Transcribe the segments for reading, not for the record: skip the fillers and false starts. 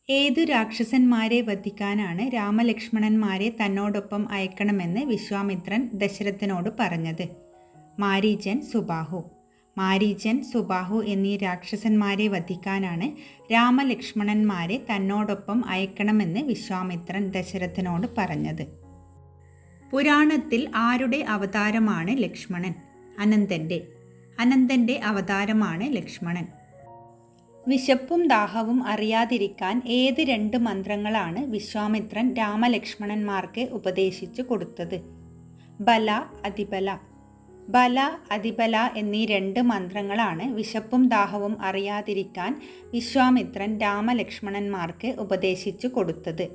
ഏതു രാക്ഷസന്മാരെ വധിക്കാനാണ് രാമലക്ഷ്മണന്മാരെ തന്നോടൊപ്പം അയക്കണമെന്ന് വിശ്വാമിത്രൻ ദശരഥനോട് പറഞ്ഞത്? മാരീചൻ, സുബാഹു. മാരീചൻ, സുബാഹു എന്നീ രാക്ഷസന്മാരെ വധിക്കാനാണ് രാമലക്ഷ്മണന്മാരെ തന്നോടൊപ്പം അയക്കണമെന്ന് വിശ്വാമിത്രൻ ദശരഥനോട് പറഞ്ഞത്. പുരാണത്തിൽ ആരുടെ അവതാരമാണ് ലക്ഷ്മണൻ? അനന്തൻ്റെ. അനന്തൻ്റെ അവതാരമാണ് ലക്ഷ്മണൻ. വിശപ്പും ദാഹവും അറിയാതിരിക്കാൻ ഏത് രണ്ട് മന്ത്രങ്ങളാണ് വിശ്വാമിത്രൻ രാമലക്ഷ്മണന്മാർക്ക് ഉപദേശിച്ചു കൊടുത്തത്? ബല, അതിബല. ബല, അതിബല എന്നീ രണ്ട് മന്ത്രങ്ങളാണ് വിശപ്പും ദാഹവും അറിയാതിരിക്കാൻ വിശ്വാമിത്രൻ രാമലക്ഷ്മണന്മാർക്ക് ഉപദേശിച്ചു കൊടുത്തത്.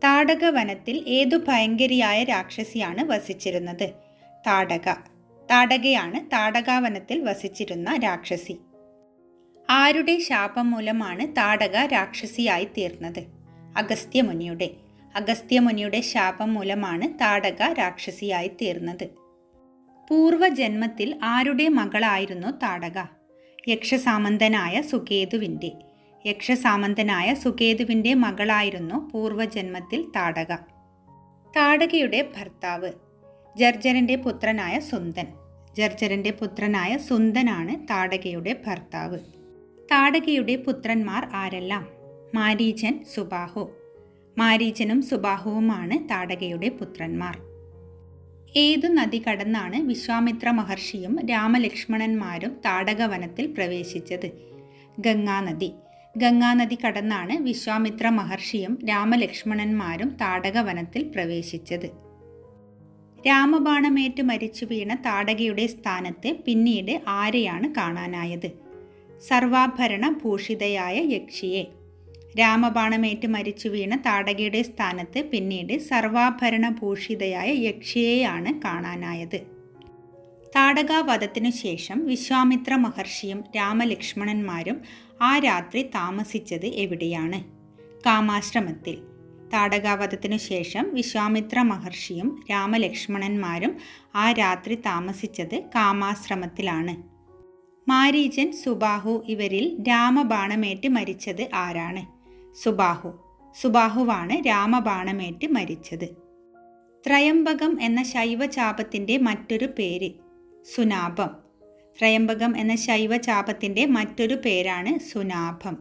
താടകവനത്തിൽ ഏതു ഭയങ്കരിയായ രാക്ഷസിയാണ് വസിച്ചിരുന്നത്? താടക. താടകയാണ് താടകാവനത്തിൽ വസിച്ചിരുന്ന രാക്ഷസി. ആരുടെ ശാപം മൂലമാണ് താടക രാക്ഷസിയായി തീർന്നത്? അഗസ്ത്യമുനിയുടെ. അഗസ്ത്യമുനിയുടെ ശാപം മൂലമാണ് താടക രാക്ഷസിയായി തീർന്നത്. പൂർവജന്മത്തിൽ ആരുടെ മകളായിരുന്നു താടക? യക്ഷസാമന്തനായ സുകേതുവിൻ്റെ. യക്ഷസാമന്തനായ സുകേതുവിൻ്റെ മകളായിരുന്നു പൂർവജന്മത്തിൽ താടക. താടകയുടെ ഭർത്താവ് ജർജരൻ്റെ പുത്രനായ സുന്ദൻ. ജർജരൻ്റെ പുത്രനായ സുന്ദനാണ് താടകയുടെ ഭർത്താവ്. താടകയുടെ പുത്രന്മാർ ആരെല്ലാം? മാരീചൻ, സുബാഹു. മാരീചനും സുബാഹുവുമാണ് താടകയുടെ പുത്രന്മാർ. ഏതു നദി കടന്നാണ് വിശ്വാമിത്ര മഹർഷിയും രാമലക്ഷ്മണന്മാരും താടകവനത്തിൽ പ്രവേശിച്ചത്? ഗംഗാനദി. ഗംഗാനദി കടന്നാണ് വിശ്വാമിത്ര മഹർഷിയും രാമലക്ഷ്മണന്മാരും താടകവനത്തിൽ പ്രവേശിച്ചത്. രാമബാണമേറ്റ് മരിച്ചു വീണ താടകയുടെ സ്ഥാനത്ത് പിന്നീട് ആരെയാണ് കാണാനായത്? സർവാഭരണ ഭൂഷിതയായ യക്ഷിയെ. രാമബാണമേറ്റ് മരിച്ചു വീണ താടകയുടെ സ്ഥാനത്ത് പിന്നീട് സർവാഭരണ ഭൂഷിതയായ യക്ഷിയെയാണ് കാണാനായത്. താടകാവധത്തിനു ശേഷം വിശ്വാമിത്ര മഹർഷിയും രാമലക്ഷ്മണന്മാരും ആ രാത്രി താമസിച്ചത് എവിടെയാണ്? കാമാശ്രമത്തിൽ. താടകാവധത്തിനു ശേഷം വിശ്വാമിത്ര മഹർഷിയും രാമലക്ഷ്മണന്മാരും ആ രാത്രി താമസിച്ചത് കാമാശ്രമത്തിലാണ്. മാരീചൻ, സുബാഹു ഇവരിൽ രാമബാണമേറ്റ് മരിച്ചത് ആരാണ്? സുബാഹു. സുബാഹുവാണ് രാമബാണമേറ്റ് മരിച്ചത്. ത്രയംബകം എന്ന ശൈവചാപത്തിൻ്റെ മറ്റൊരു പേര്? സുനാഭം. ത്രയംബകം എന്ന ശൈവചാപത്തിൻ്റെ മറ്റൊരു പേരാണ് സുനാഭം.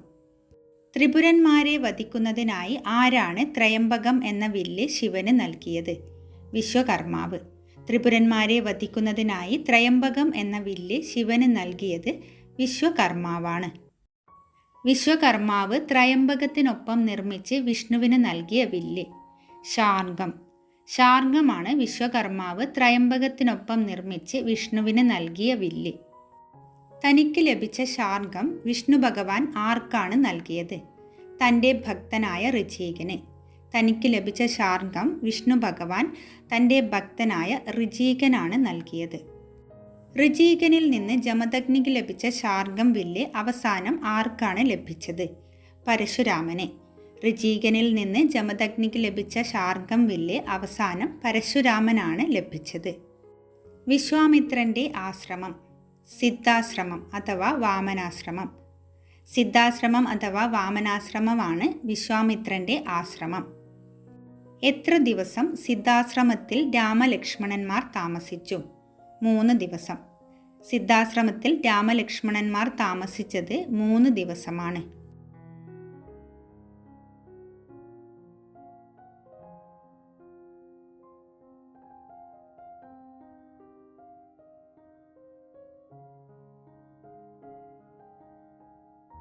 ത്രിപുരന്മാരെ വധിക്കുന്നതിനായി ആരാണ് ത്രയംബകം എന്ന വില്ല് ശിവന് നൽകിയത്? വിശ്വകർമാവ്. ത്രിപുരന്മാരെ വധിക്കുന്നതിനായി ത്രയംബകം എന്ന വില്ല് ശിവന് നൽകിയത് വിശ്വകർമാവാണ്. വിശ്വകർമാവ് ത്രയംബകത്തിനൊപ്പം നിർമ്മിച്ച് വിഷ്ണുവിന് നൽകിയ വില്ല്? ശാർങ്കം. ശാർങ്കമാണ് വിശ്വകർമാവ് ത്രയംബകത്തിനൊപ്പം നിർമ്മിച്ച് വിഷ്ണുവിന് നൽകിയ വില്ല്. തനിക്ക് ലഭിച്ച ശാർങ്കം വിഷ്ണു ഭഗവാൻ ആർക്കാണ് നൽകിയത്? തൻ്റെ ഭക്തനായ ഋചീകന്. തനിക്ക് ലഭിച്ച ശാർങ്കം വിഷ്ണു ഭഗവാൻ തൻ്റെ ഭക്തനായ ഋചീകനാണ് നൽകിയത്. ഋചീകനിൽ നിന്ന് ജമദഗ്നിക്ക് ലഭിച്ച ശാർങ്കം വില്ല് അവസാനം ആർക്കാണ് ലഭിച്ചത്? പരശുരാമന്. ഋചീകനിൽ നിന്ന് ജമദഗ്നിക്ക് ലഭിച്ച ശാർങ്കം വില്ല് അവസാനം പരശുരാമനാണ് ലഭിച്ചത്. വിശ്വാമിത്രൻ്റെ ആശ്രമം? സിദ്ധാശ്രമം അഥവാ വാമനാശ്രമം. സിദ്ധാശ്രമം അഥവാ വാമനാശ്രമമാണ് വിശ്വാമിത്രൻ്റെ ആശ്രമം. എത്ര ദിവസം സിദ്ധാശ്രമത്തിൽ രാമലക്ഷ്മണന്മാർ താമസിച്ചു? 3 ദിവസം. സിദ്ധാശ്രമത്തിൽ രാമലക്ഷ്മണന്മാർ താമസിച്ചത് 3 ദിവസമാണ്.